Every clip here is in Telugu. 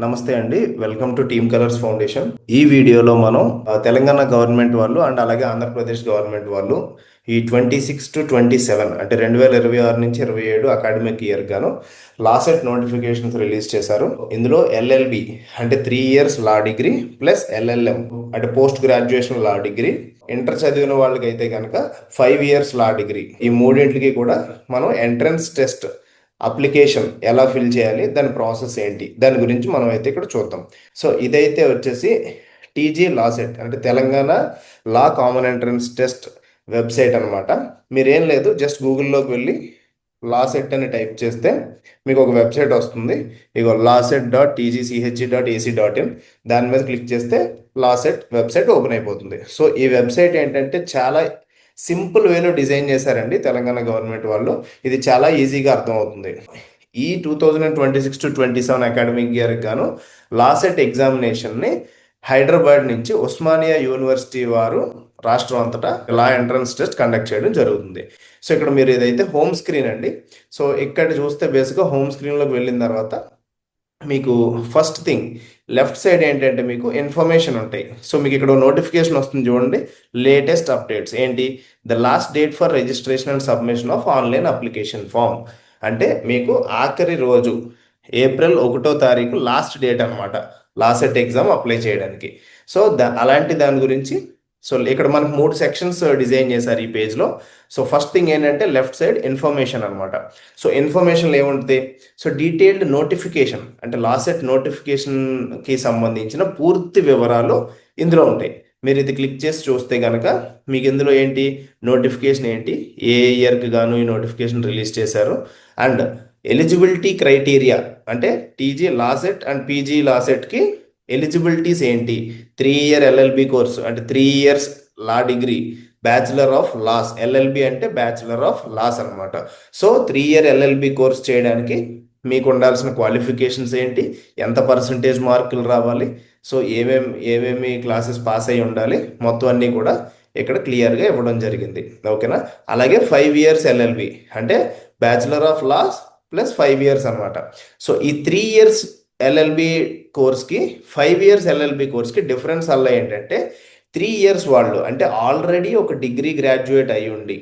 నమస్తే అండి. Welcome to team colours foundation. ఈ వీడియోలో మనం తెలంగాణ గవర్నమెంట్ వాళ్ళు అండ్ అలాగే ఆంధ్రప్రదేశ్ గవర్నమెంట్ వాళ్ళు ఈ 26 to 27 అంటే 2026 నుంచి 27 అకాడమిక్ ఇయర్ గాను లాసెట్ నోటిఫికేషన్స్ రిలీజ్ చేశారు. ఇందులో ఎల్ఎల్బి అంటే 3 years law degree plus LLM అంటే post graduation law degree, inter చదివిన వాళ్ళకి అయితే కనుక 5 years లా డిగ్రీ, ఈ మూడింటికి కూడా మనం ఎంట్రన్స్ టెస్ట్ అప్లికేషన్ ఎలా ఫిల్ చేయాలి, దాని ప్రాసెస్ ఏంటి, దాని గురించి మనం అయితే ఇక్కడ చూద్దాం. సో ఇదైతే వచ్చేసి టీజీ లా సెట్ అంటే తెలంగాణ లా కామన్ ఎంట్రన్స్ టెస్ట్ వెబ్సైట్ అనమాట. మీరేం లేదు, జస్ట్ గూగుల్లోకి వెళ్ళి లా సెట్ అని టైప్ చేస్తే మీకు ఒక వెబ్సైట్ వస్తుంది. ఇగో laset.tgch.ac.in, దాని మీద క్లిక్ చేస్తే లా సెట్ వెబ్సైట్ ఓపెన్ అయిపోతుంది. సో ఈ వెబ్సైట్ ఏంటంటే చాలా సింపుల్ వేలో డిజైన్ చేశారండి తెలంగాణ గవర్నమెంట్ వాళ్ళు. ఇది చాలా ఈజీగా అర్థమవుతుంది. ఈ 2026-27 అకాడమిక్ ఇయర్ గాను లాసెట్ ఎగ్జామినేషన్ని హైదరాబాద్ నుంచి ఉస్మానియా యూనివర్సిటీ వారు రాష్ట్రం అంతటా లా ఎంట్రన్స్ టెస్ట్ కండక్ట్ చేయడం జరుగుతుంది. సో ఇక్కడ మీరు ఇదైతే హోమ్ స్క్రీన్ అండి. సో ఇక్కడ చూస్తే బేసిక్గా హోమ్ స్క్రీన్లోకి వెళ్ళిన తర్వాత మీకు ఫస్ట్ థింగ్ లెఫ్ట్ సైడ్ ఏంటంటే మీకు ఇన్ఫర్మేషన్ ఉంటాయి. సో మీకు ఇక్కడ నోటిఫికేషన్ వస్తుంది చూడండి, లేటెస్ట్ అప్డేట్స్ ఏంటి, the last date for registration and submission of online application form. అంటే మీకు ఆఖరి రోజు April 1వ తారీఖు లాస్ట్ డేట్ అనమాట లాసెట్ ఎగ్జామ్ అప్లై చేయడానికి. సో అలాంటి దాని గురించి సో ఇక్కడ మనకు 3 సెక్షన్స్ డిజైన్ చేశారు ఈ పేజ్లో. సో ఫస్ట్ థింగ్ ఏంటంటే లెఫ్ట్ సైడ్ ఇన్ఫర్మేషన్ అనమాట. సో ఇన్ఫర్మేషన్లో ఏముంటుంది, సో డీటెయిల్డ్ నోటిఫికేషన్ అంటే లాసెట్ నోటిఫికేషన్కి సంబంధించిన పూర్తి వివరాలు ఇందులో ఉంటాయి. మీరు ఇది క్లిక్ చేసి చూస్తే కనుక మీకు ఇందులో ఏంటి నోటిఫికేషన్ ఏంటి, ఏ ఇయర్కి గాను ఈ నోటిఫికేషన్ రిలీజ్ చేశారు, అండ్ ఎలిజిబిలిటీ క్రైటీరియా అంటే టీజీ లాసెట్ అండ్ పీజీ లాసెట్కి ఎలిజిబిలిటీస్ ఏంటి, 3 year ఎల్ఎల్బి కోర్సు అంటే 3 years law degree, bachelor of laws, LLB అంటే బ్యాచులర్ ఆఫ్ లాస్ అనమాట. సో 3 year ఎల్ఎల్బి కోర్స్ చేయడానికి మీకు ఉండాల్సిన క్వాలిఫికేషన్స్ ఏంటి, ఎంత పర్సంటేజ్ మార్కులు రావాలి, సో ఏమేమి క్లాసెస్ పాస్ అయి ఉండాలి, మొత్తం అన్నీ కూడా ఇక్కడ క్లియర్గా ఇవ్వడం జరిగింది. ఓకేనా. అలాగే 5 years ఎల్ఎల్బి అంటే bachelor of laws plus 5 years అనమాట. సో ఈ 3 years ఎల్ఎల్బి కోర్స్కి 5 years ఎల్ఎల్బి కోర్స్కి డిఫరెన్స్ అలా ఏంటంటే 3 years వాళ్ళు అంటే ఆల్రెడీ ఒక డిగ్రీ గ్రాడ్యుయేట్ అయి ఉండి,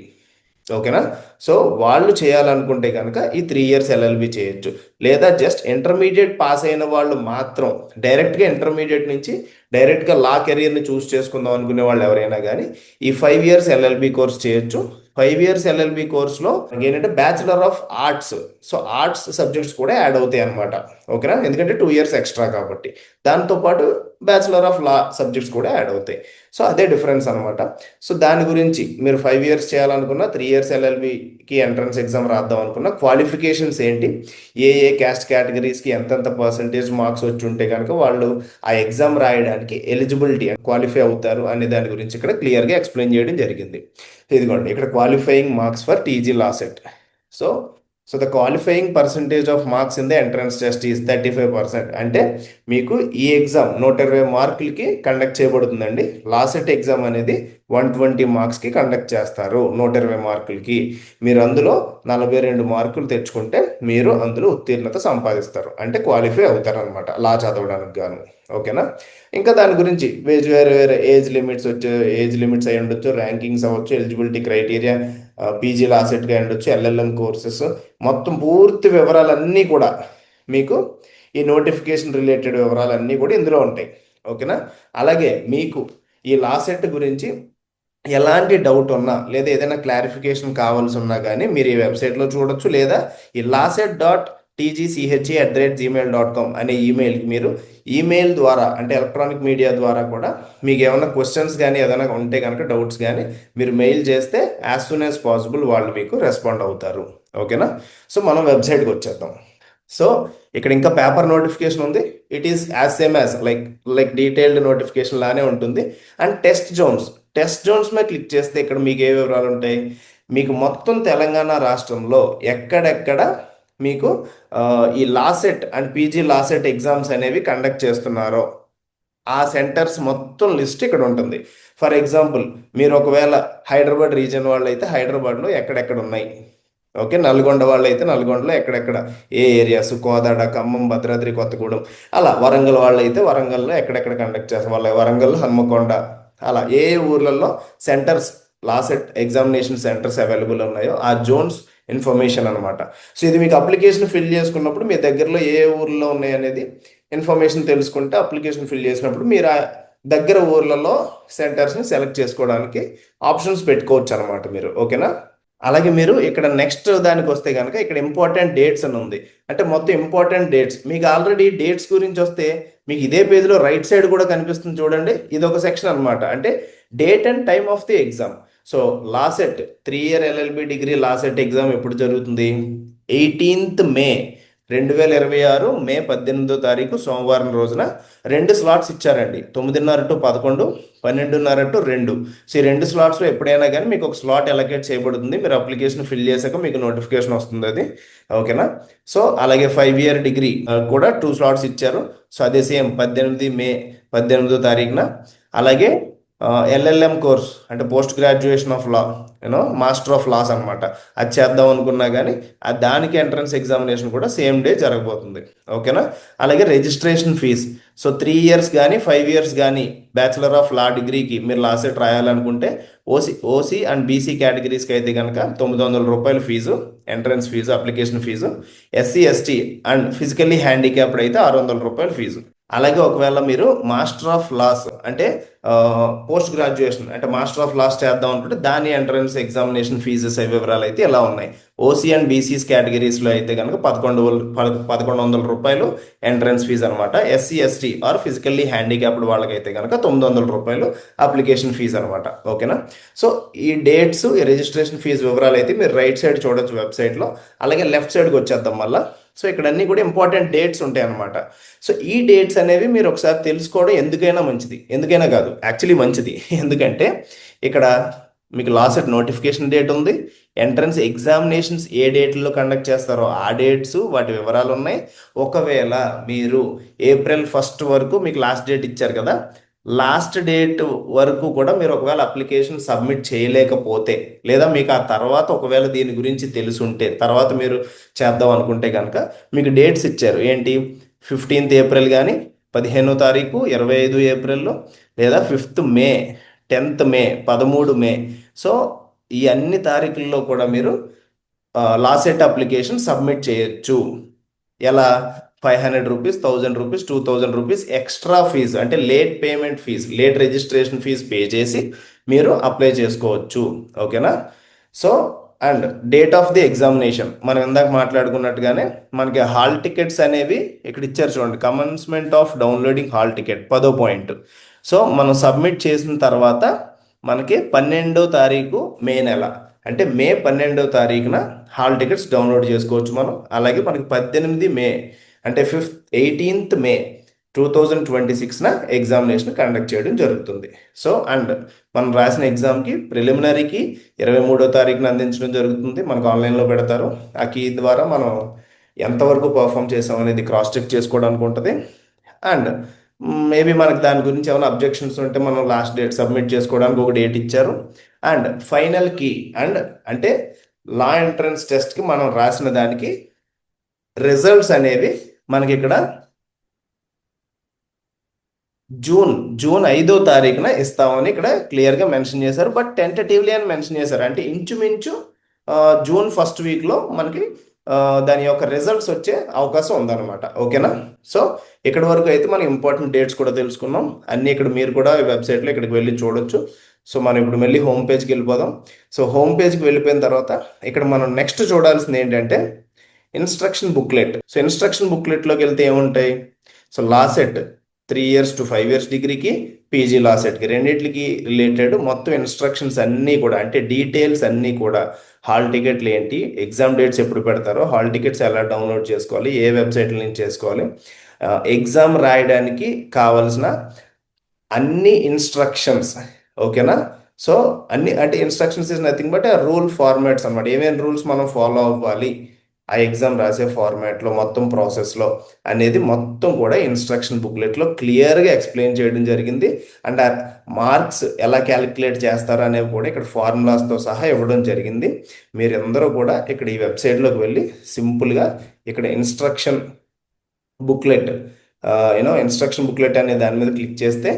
ఓకేనా, సో వాళ్ళు చేయాలనుకుంటే కనుక ఈ 3 years ఎల్ఎల్బి చేయొచ్చు. లేదా జస్ట్ ఇంటర్మీడియట్ పాస్ అయిన వాళ్ళు మాత్రం డైరెక్ట్గా ఇంటర్మీడియట్ నుంచి డైరెక్ట్గా లా కెరీర్ని చూస్ చేసుకుందాం అనుకునే వాళ్ళు ఎవరైనా కానీ ఈ 5 years ఎల్ఎల్బి కోర్స్ చేయొచ్చు. 5 years ఎల్ఎల్బి కోర్స్లో ఏంటంటే bachelor of arts, so arts subjects కూడా యాడ్ అవుతాయి అనమాట. ఓకేనా, ఎందుకంటే 2 years ఎక్స్ట్రా కాబట్టి. దాంతోపాటు బ్యాచులర్ ఆఫ్ లా సబ్జెక్ట్స్ కూడా యాడ్ అవుతాయి. సో అదే డిఫరెన్స్ అనమాట. సో దాని గురించి మీరు 5 years చేయాలనుకున్నా, 3 years ఎల్ఎల్బికి ఎంట్రన్స్ ఎగ్జామ్ రాద్దాం అనుకున్నా క్వాలిఫికేషన్స్ ఏంటి, ఏ క్యాస్ట్ కేటగిరీస్కి ఎంతెంత పర్సంటేజ్ మార్క్స్ వచ్చి ఉంటే కనుక వాళ్ళు ఆ ఎగ్జామ్ రాయడానికి ఎలిజిబిలిటీ క్వాలిఫై అవుతారు అనే దాని గురించి ఇక్కడ క్లియర్గా ఎక్స్ప్లెయిన్ చేయడం జరిగింది. ఇదిగోండి ఇక్కడ qualifying marks for TG LAWCET. So the qualifying percentage of marks in the entrance test is 35%. అంటే మీకు ఈ ఎగ్జామ్ 120 మార్కులకి కండక్ట్ చేయబడుతుందండి. లాసెట్ ఎగ్జామ్ అనేది 120 మార్క్స్కి కండక్ట్ చేస్తారు. 120 మార్కులకి మీరు అందులో 42 మార్కులు తెచ్చుకుంటే మీరు అందులో ఉత్తీర్ణత సంపాదిస్తారు, అంటే క్వాలిఫై అవుతారు అనమాట లా చదవడానికి గాను. ఓకేనా. ఇంకా దాని గురించి వేరే వేరే ఏజ్ లిమిట్స్ అయి ఉండొచ్చు, ర్యాంకింగ్స్ అవ్వచ్చు, ఎలిజిబిలిటీ క్రైటీరియా, పీజీ లాసెట్గా ఉండొచ్చు, ఎల్ఎల్ఎం కోర్సెస్, మొత్తం పూర్తి వివరాలన్నీ కూడా మీకు ఈ నోటిఫికేషన్ రిలేటెడ్ వివరాలన్నీ కూడా ఇందులో ఉంటాయి. ఓకేనా. అలాగే మీకు ఈ లాసెట్ గురించి ఎలాంటి డౌట్ ఉన్నా లేదా ఏదైనా క్లారిఫికేషన్ కావాల్సి ఉన్నా కానీ మీరు ఈ వెబ్సైట్లో చూడొచ్చు, లేదా ఈ laset.tgche@gmail.com అనే ఈమెయిల్కి మీరు ఈమెయిల్ ద్వారా అంటే ఎలక్ట్రానిక్ మీడియా ద్వారా కూడా మీకు ఏమైనా క్వశ్చన్స్ కానీ ఏదైనా ఉంటే కనుక డౌట్స్ కానీ మీరు మెయిల్ చేస్తే యాజ్ సూన్ యాజ్ పాసిబుల్ వాళ్ళు మీకు రెస్పాండ్ అవుతారు. ఓకేనా. సో మనం వెబ్సైట్కి వచ్చేద్దాం. సో ఇక్కడ ఇంకా పేపర్ నోటిఫికేషన్ ఉంది. It is as same as like detailed notification లానే ఉంటుంది. అండ్ టెస్ట్ జోన్స్ మీద క్లిక్ చేస్తే ఇక్కడ మీకు ఏ వివరాలు ఉంటాయి, మీకు మొత్తం తెలంగాణ రాష్ట్రంలో ఎక్కడెక్కడ మీకు ఈ LAWCET and PG LAWCET exams అనేవి కండక్ట్ చేస్తున్నారో ఆ సెంటర్స్ మొత్తం లిస్ట్ ఇక్కడ ఉంటుంది. ఫర్ ఎగ్జాంపుల్ మీరు ఒకవేళ హైదరాబాద్ రీజన్ వాళ్ళు అయితే హైదరాబాద్లో ఎక్కడెక్కడ ఉన్నాయి, ఓకే, నల్గొండ వాళ్ళు అయితే నల్గొండలో ఎక్కడెక్కడ ఏ ఏరియాస్, కోదాడ, ఖమ్మం, భద్రాద్రి కొత్తగూడెం, అలా వరంగల్ వాళ్ళు అయితే వరంగల్లో ఎక్కడెక్కడ కండక్ట్ చేస్తారు, వాళ్ళ వరంగల్, హన్మకొండ, అలా ఏ ఏ ఊర్లలో centres, LAWCET examination centres available ఉన్నాయో ఆ జోన్స్ ఇన్ఫర్మేషన్ అనమాట. సో ఇది మీకు అప్లికేషన్ ఫిల్ చేసుకున్నప్పుడు మీ దగ్గరలో ఏ ఏ ఊర్లో ఉన్నాయి అనేది ఇన్ఫర్మేషన్ తెలుసుకుంటే అప్లికేషన్ ఫిల్ చేసినప్పుడు మీరు ఆ దగ్గర ఊర్లలో సెంటర్స్ని సెలెక్ట్ చేసుకోవడానికి ఆప్షన్స్ పెట్టుకోవచ్చు అనమాట మీరు. ఓకేనా? అలాగే మీరు ఇక్కడ నెక్స్ట్ దానికి వస్తే కనుక ఇక్కడ ఇంపార్టెంట్ డేట్స్ అని ఉంది. అంటే మొత్తం ఇంపార్టెంట్ డేట్స్ మీకు ఆల్రెడీ డేట్స్ గురించి వస్తే మీకు ఇదే పేజ్లో రైట్ సైడ్ కూడా కనిపిస్తుంది చూడండి. ఇది ఒక సెక్షన్ అనమాట. అంటే date and time of the exam. So LAWCET 3 year LLB degree LAWCET exam ఎప్పుడు జరుగుతుంది? 18th మే 2026 మే 18వ తారీఖు సోమవారం రోజున 2 స్లాట్స్ ఇచ్చారండి. 9:30 to 11, 12:30 to 2. సో ఈ 2 స్లాట్స్లో ఎప్పుడైనా కానీ మీకు ఒక స్లాట్ అలొకేట్ చేయబడుతుంది. మీరు అప్లికేషన్ ఫిల్ చేశాక మీకు నోటిఫికేషన్ వస్తుంది అది. ఓకేనా? సో అలాగే 5 ఇయర్ డిగ్రీ కూడా 2 స్లాట్స్ ఇచ్చారు. సో అదే సేమ్ 18 మే 18వ తారీఖున. అలాగే LLM కోర్స్ అంటే post graduation of law, master of laws అనమాట. అది చేద్దాం అనుకున్నా కానీ దానికి ఎంట్రన్స్ ఎగ్జామినేషన్ కూడా సేమ్ డే జరగబోతుంది. ఓకేనా? అలాగే రిజిస్ట్రేషన్ ఫీజ్. సో 3 ఇయర్స్ కానీ 5 ఇయర్స్ కానీ బ్యాచిలర్ ఆఫ్ లా డిగ్రీకి మీరు లాసెట్ రాయాలనుకుంటే ఓసీ అండ్ బీసీ కేటగిరీస్కి అయితే కనుక 900 రూపాయలు fee, entrance fee, application fee. SC ST and physically handicapped అయితే 600 రూపాయలు ఫీజు. అలాగే ఒకవేళ మీరు మాస్టర్ ఆఫ్ లాస్ అంటే పోస్ట్ గ్రాడ్యుయేషన్ అంటే మాస్టర్ ఆఫ్ లాస్ చేద్దాం అనుకుంటే దాని ఎంట్రన్స్ ఎగ్జామినేషన్ ఫీజెస్ వివరాలు అయితే ఇలా ఉన్నాయి. ఓసీ అండ్ బీసీస్ కేటగిరీస్లో అయితే కనుక 1100 రూపాయలు ఎంట్రన్స్ ఫీజు అనమాట. SC ST or physically handicapped వాళ్ళకైతే కనుక 900 రూపాయలు అప్లికేషన్ ఫీజు అనమాట. ఓకేనా? సో ఈ డేట్స్, ఈ రిజిస్ట్రేషన్ ఫీజు వివరాలు అయితే మీరు రైట్ సైడ్ చూడొచ్చు వెబ్సైట్లో. అలాగే లెఫ్ట్ సైడ్కి వచ్చేద్దాం మళ్ళీ. సో ఇక్కడ అన్ని కూడా ఇంపార్టెంట్ డేట్స్ ఉంటాయి అనమాట. సో ఈ డేట్స్ అనేవి మీరు ఒకసారి తెలుసుకోవడం ఎందుకైనా మంచిది. ఎందుకైనా కాదు, యాక్చువల్లీ మంచిది. ఎందుకంటే ఇక్కడ మీకు లాసెట్ నోటిఫికేషన్ డేట్ ఉంది, ఎంట్రన్స్ ఎగ్జామినేషన్స్ ఏ డేట్లో కండక్ట్ చేస్తారో ఆ డేట్స్, వాటి వివరాలు ఉన్నాయి. ఒకవేళ మీరు April 1 వరకు మీకు లాస్ట్ డేట్ ఇచ్చారు కదా, లాస్ట్ డేట్ వరకు కూడా మీరు ఒకవేళ అప్లికేషన్ సబ్మిట్ చేయలేకపోతే, లేదా మీకు ఆ తర్వాత ఒకవేళ దీని గురించి తెలుసుంటే తర్వాత మీరు చేద్దాం అనుకుంటే కనుక మీకు డేట్స్ ఇచ్చారు. ఏంటి? 15th ఏప్రిల్ కానీ, 15వ తారీఖు, 25 ఏప్రిల్లో, లేదా 5th మే, 10th మే, 13 మే. సో ఈ అన్ని తారీఖుల్లో కూడా మీరు లాసెట్ అప్లికేషన్ సబ్మిట్ చేయొచ్చు. ఎలా? 500 rupees, 1000 rupees, 2000 rupees extra fee అంటే late payment fee, late registration fee pay చేసి మీరు అప్లై చేసుకోవచ్చు. ఓకేనా? So and date of the examination మనం ఇందాక మాట్లాడుకున్నట్టుగానే మనకి హాల్ టికెట్స్ అనేవి ఇక్కడ ఇచ్చారు చూడండి. Commencement of downloading hall ticket 10వ పాయింట్. సో మనం సబ్మిట్ చేసిన తర్వాత మనకి 12వ తారీఖు మే నెల అంటే మే 12వ తారీఖున హాల్ టికెట్స్ డౌన్లోడ్ చేసుకోవచ్చు మనం. అలాగే మనకి 18 మే అంటే 18th మే 2026న ఎగ్జామినేషన్ కండక్ట్ చేయడం జరుగుతుంది. సో అండ్ మనం రాసిన ఎగ్జామ్కి ప్రిలిమినరీకి 23వ తారీఖున అందించడం జరుగుతుంది. మనకు ఆన్లైన్లో పెడతారు. ఆ కీ ద్వారా మనం ఎంతవరకు పర్ఫామ్ చేసాం అనేది క్రాస్ చెక్ చేసుకోవడానికి ఉంటుంది. అండ్ మేబీ మనకు దాని గురించి ఏమైనా అబ్జెక్షన్స్ ఉంటే మనం లాస్ట్ డేట్ సబ్మిట్ చేసుకోవడానికి ఒక డేట్ ఇచ్చారు. అండ్ ఫైనల్ కీ అండ్ అంటే లా ఎంట్రన్స్ టెస్ట్కి మనం రాసిన దానికి రిజల్ట్స్ అనేవి మనకి ఇక్కడ జూన్ 5వ తారీఖున ఇస్తామని ఇక్కడ క్లియర్గా మెన్షన్ చేశారు. బట్ టెంటేటివ్లీ అని మెన్షన్ చేశారు. అంటే ఇంచుమించు జూన్ 1st వీక్లో మనకి దాని యొక్క రిజల్ట్స్ వచ్చే అవకాశం ఉందన్నమాట. ఓకేనా? సో ఇక్కడ వరకు అయితే మనం ఇంపార్టెంట్ డేట్స్ కూడా తెలుసుకున్నాం. అన్నీ ఇక్కడ మీరు కూడా వెబ్సైట్లో ఇక్కడికి వెళ్ళి చూడొచ్చు. సో మనం ఇప్పుడు మళ్ళీ హోమ్ పేజ్కి వెళ్ళిపోదాం. సో హోమ్ పేజ్కి వెళ్ళిపోయిన తర్వాత ఇక్కడ మనం నెక్స్ట్ చూడాల్సింది ఏంటంటే ఇన్స్ట్రక్షన్ బుక్లెట్. సో ఇన్స్ట్రక్షన్ బుక్లెట్లోకి వెళ్తే ఏముంటాయి? So LAWCET 3 years to 5 years డిగ్రీకి, పీజీ లాసెట్కి రెండింటికి రిలేటెడ్ మొత్తం ఇన్స్ట్రక్షన్స్ అన్నీ కూడా అంటే డీటెయిల్స్ అన్నీ కూడా, హాల్ టికెట్లు ఏంటి, ఎగ్జామ్ డేట్స్ ఎప్పుడు పెడతారో, హాల్ టికెట్స్ ఎలా డౌన్లోడ్ చేసుకోవాలి, ఏ వెబ్సైట్ల నుంచి చేసుకోవాలి, ఎగ్జామ్ రాయడానికి కావలసిన అన్ని ఇన్స్ట్రక్షన్స్. ఓకేనా? సో అన్ని అంటే instructions is nothing but rule formats అనమాట. ఏమేమి రూల్స్ మనం ఫాలో అవ్వాలి ఆ ఎగ్జామ్ రాసే ఫార్మాట్లో మొత్తం ప్రాసెస్లో అనేది మొత్తం కూడా ఇన్స్ట్రక్షన్ బుక్లెట్లో క్లియర్గా ఎక్స్ప్లెయిన్ చేయడం జరిగింది. అండ్ ఆ మార్క్స్ ఎలా క్యాలిక్యులేట్ చేస్తారు అనేవి కూడా ఇక్కడ ఫార్ములాస్తో సహా ఇవ్వడం జరిగింది. మీరందరూ కూడా ఇక్కడ ఈ వెబ్సైట్లోకి వెళ్ళి సింపుల్గా ఇక్కడ ఇన్స్ట్రక్షన్ బుక్లెట్ ఇన్స్ట్రక్షన్ బుక్లెట్ అనే దాని మీద క్లిక్ చేస్తే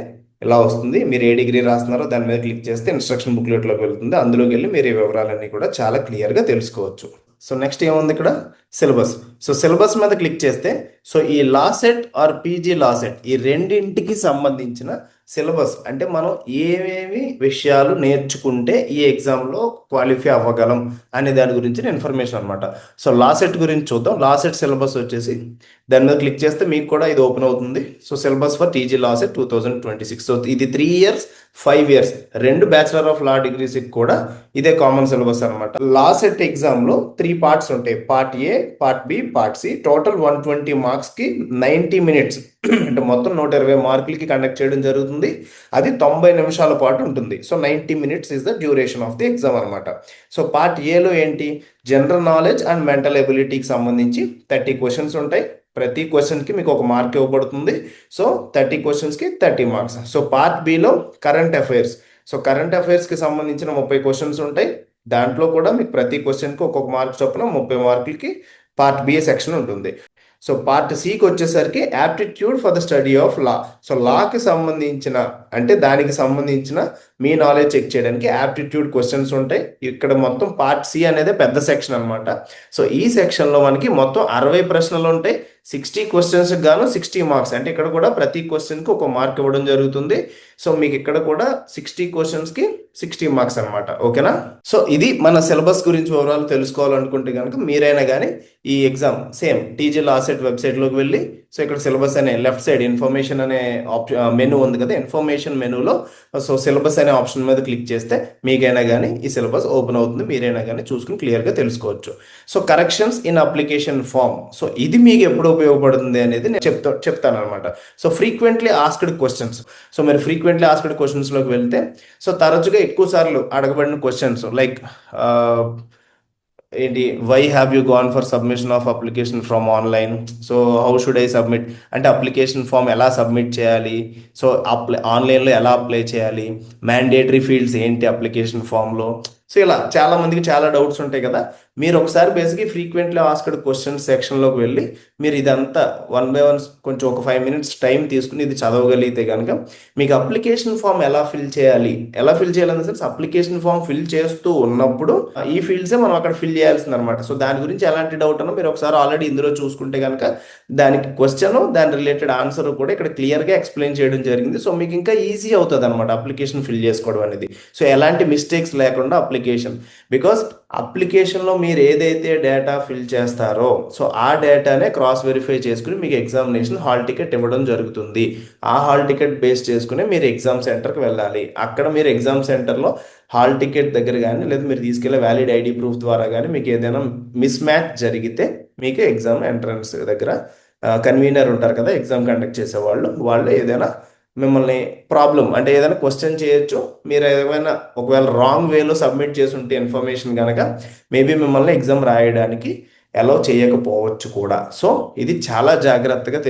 ఇలా వస్తుంది. మీరు ఏ డిగ్రీ రాస్తున్నారో దాని మీద క్లిక్ చేస్తే ఇన్స్ట్రక్షన్ బుక్లెట్లోకి వెళ్తుంది. అందులోకి వెళ్ళి మీరు ఈ వివరాలన్నీ కూడా చాలా క్లియర్గా తెలుసుకోవచ్చు. సో నెక్స్ట్ ఏముంది ఇక్కడ సిలబస్. సో సిలబస్ మీద క్లిక్ చేస్తే సో ఈ LAWCET or PG LAWCET ఈ రెండింటికి సంబంధించిన సిలబస్ అంటే మనం ఏమేమి విషయాలు నేర్చుకుంటే ఈ ఎగ్జామ్లో క్వాలిఫై అవ్వగలం అనే దాని గురించి ఇన్ఫర్మేషన్ అనమాట. సో లా సెట్ గురించి చూద్దాం. లా సెట్ సిలబస్ వచ్చేసి దాని మీద క్లిక్ చేస్తే మీకు కూడా ఇది ఓపెన్ అవుతుంది. So syllabus for TG law set 2026. So ఇది 3 years 5 years రెండు బ్యాచిలర్ ఆఫ్ లా డిగ్రీస్కి కూడా ఇదే కామన్ సిలబస్ అనమాట. లా సెట్ ఎగ్జామ్లో 3 parts ఉంటాయి. Part A, part B, part C. Total 120 మార్క్స్కి 90 minutes అంటే మొత్తం 120 మార్కులకి కండక్ట్ చేయడం జరుగుతుంది. అది 90 నిమిషాల పాటు ఉంటుంది. So 90 minutes is the duration of the exam అనమాట. సో పార్ట్ ఏలో ఏంటి, జనరల్ నాలెడ్జ్ అండ్ మెంటల్ ఎబిలిటీకి సంబంధించి 30 questions ఉంటాయి. ప్రతి క్వశ్చన్కి మీకు ఒక మార్క్ ఇవ్వబడుతుంది. సో 30 questionsకి 30 marks. సో పార్ట్ బిలో కరెంట్ అఫైర్స్. సో కరెంట్ అఫైర్స్కి సంబంధించిన 30 questions ఉంటాయి. దాంట్లో కూడా మీకు ప్రతి క్వశ్చన్కి ఒక్కొక్క మార్క్ చొప్పున 30 మార్కులకి పార్ట్ బి సెక్షన్ ఉంటుంది. సో పార్ట్ సికి వచ్చేసరికి aptitude for the study of law. So లాకి సంబంధించిన అంటే దానికి సంబంధించిన మీ నాలెడ్జ్ చెక్ చేయడానికి యాప్టిట్యూడ్ క్వశ్చన్స్ ఉంటాయి. ఇక్కడ మొత్తం పార్ట్ సి అనేది పెద్ద సెక్షన్ అనమాట. సో ఈ సెక్షన్లో మనకి మొత్తం 60 ప్రశ్నలు ఉంటాయి. 60 questions గాను 60 marks. అంటే ఇక్కడ కూడా ప్రతి క్వశ్చన్కి ఒక మార్క్ ఇవ్వడం జరుగుతుంది. సో మీకు ఇక్కడ కూడా 60 questionsకి 60 marks అనమాట. ఓకేనా. సో ఇది మన సిలబస్ గురించి వివరాలు తెలుసుకోవాలనుకుంటే కనుక మీరైనా కానీ ఈ exam same TG law set వెబ్సైట్లోకి వెళ్ళి సో ఇక్కడ సిలబస్ అనే లెఫ్ట్ సైడ్ ఇన్ఫర్మేషన్ అనే మెనూ ఉంది కదా, ఇన్ఫర్మేషన్ మెనూలో సో సిలబస్ అనే ఆప్షన్ మీద క్లిక్ చేస్తే మీకైనా కానీ ఈ సిలబస్ ఓపెన్ అవుతుంది. మీరైనా కానీ చూసుకుని క్లియర్గా తెలుసుకోవచ్చు. So corrections in application form. So ఇది మీకు ఎప్పుడు ఉపయోగపడుతుంది అనేది నేను చెప్తాను అనమాట. So frequently asked questions. So మీరు ఫ్రీక్వెంట్లీ ఆస్క్డ్ క్వశ్చన్స్లోకి వెళ్తే సో తరచుగా ఎక్కువ సార్లు అడగబడిన క్వశ్చన్స్ లైక్ ఏంటి, why have you gone for submission of application from online. So how should I submit అంటే అప్లికేషన్ ఫామ్ ఎలా సబ్మిట్ చేయాలి, సో ఆన్లైన్లో ఎలా అప్లై చేయాలి, మ్యాండేటరీ ఫీల్డ్స్ ఏంటి అప్లికేషన్ ఫామ్లో. సో ఇలా చాలా మందికి చాలా డౌట్స్ ఉంటాయి కదా. మీరు ఒకసారి బేసిక్గా ఫ్రీక్వెంట్లీ ఆస్క్డ్ క్వశ్చన్స్ సెక్షన్లోకి వెళ్ళి మీరు ఇదంతా 1 by 1 కొంచెం ఒక 5 minutes టైం తీసుకుని ఇది చదవగలిగితే కనుక మీకు అప్లికేషన్ ఫామ్ ఎలా ఫిల్ చేయాలి అనే సెన్స్ అప్లికేషన్ ఫామ్ ఫిల్ చేస్తూ ఉన్నప్పుడు ఈ ఫీల్డ్సే మనం అక్కడ ఫిల్ చేయాల్సింది అనమాట. సో దాని గురించి ఎలాంటి డౌట్ అన్నా మీరు ఒకసారి ఆల్రెడీ ఇందులో చూసుకుంటే కనుక దానికి క్వశ్చన్ దాని రిలేటెడ్ ఆన్సర్ కూడా ఇక్కడ క్లియర్గా ఎక్స్ప్లెయిన్ చేయడం జరిగింది. సో మీకు ఇంకా ఈజీ అవుతుంది అనమాట అప్లికేషన్ ఫిల్ చేసుకోవడం అనేది. సో ఎలాంటి మిస్టేక్స్ లేకుండా అప్లికేషన్, బికాస్ అప్లికేషన్లో మీరు ఏదైతే డేటా ఫిల్ చేస్తారో సో ఆ డేటానే క్రాస్ వెరిఫై చేసుకుని మీకు ఎగ్జామినేషన్ హాల్ టికెట్ ఇవ్వడం జరుగుతుంది. ఆ హాల్ టికెట్ బేస్ చేసుకుని మీరు ఎగ్జామ్ సెంటర్కి వెళ్ళాలి. అక్కడ మీరు ఎగ్జామ్ సెంటర్లో హాల్ టికెట్ దగ్గర కానీ లేదా మీరు తీసుకెళ్లే వ్యాలిడ్ ఐడి ప్రూఫ్ ద్వారా కానీ మీకు ఏదైనా మిస్ మ్యాచ్ జరిగితే మీకు ఎగ్జామ్ ఎంట్రన్స్ దగ్గర కన్వీనర్ ఉంటారు కదా, ఎగ్జామ్ కండక్ట్ చేసేవాళ్ళు, వాళ్ళు ఏదైనా మిమ్మల్ని ప్రాబ్లం అంటే ఏదైనా క్వశ్చన్ చేయొచ్చు. మీరు ఏమైనా ఒకవేళ రాంగ్ వేలో సబ్మిట్ చేసి ఉంటే ఇన్ఫర్మేషన్ కనుక మేబీ మిమ్మల్ని ఎగ్జామ్ రాయడానికి అలౌ చేయకపోవచ్చు కూడా. సో ఇది చాలా జాగ్రత్తగా